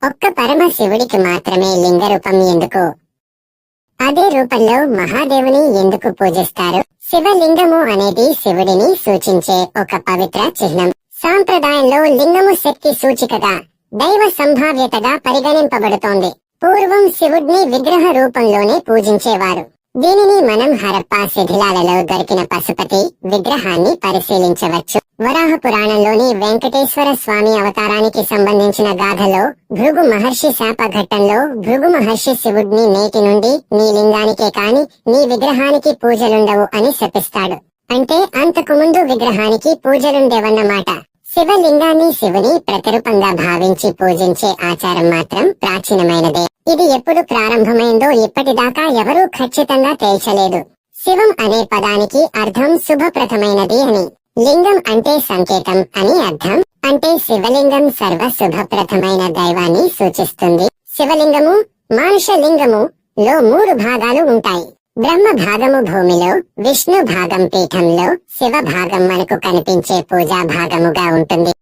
ఒక్క పరమశివుడికి మాత్రమే లింగ రూపం ఎందుకు? అదే రూపంలో మహాదేవుని ఎందుకు పూజిస్తారు? శివలింగము అనేది శివుడిని సూచించే ఒక పవిత్ర చిహ్నం. సాంప్రదాయంలో లింగము శక్తి సూచికగా, దైవ సంభావ్యతగా పరిగణింపబడుతోంది. పూర్వం శివుడిని విగ్రహ రూపంలోనే పూజించేవారు. దీనిని మనం హరప్పా శిథిలాలలో దొరికిన పశుపతి విగ్రహాన్ని పరిశీలించవచ్చు. వరాహ పురాణంలోని వెంకటేశ్వర స్వామి అవతారానికి సంబంధించిన గాథలో భృగు మహర్షి శాప ఘట్టంలో భృగు మహర్షి శివుడిని నేటి నుండి నీ లింగానికే కాని నీ విగ్రహానికి పూజలుండవు అని శపిస్తాడు. అంటే అంతకు ముందు విగ్రహానికి పూజలుండేవన్నమాట. శివలింగాన్ని శివుని ప్రతిరూపంగా భావించి పూజించే ఆచారం మాత్రం ప్రాచీనమైనదే. ఇది ఎప్పుడు ప్రారంభమైందో ఇప్పటిదాకా ఎవరూ ఖచ్చితంగా తేల్చలేదు. శివం అనే పదానికి అర్థం శుభప్రదమైనది అని, లింగం అంటే సంకేతం అని అర్థం. అంటే శివలింగం సర్వ శుభప్రదమైన దైవాన్ని సూచిస్తుంది. శివలింగము, మానుష లింగము లో 3 భాగాలు ఉంటాయి. బ్రహ్మ భాగము భూమిలో, విష్ణు భాగం పీఠంలో, శివ భాగం మనకు కనిపించే పూజా భాగముగా ఉంటుంది.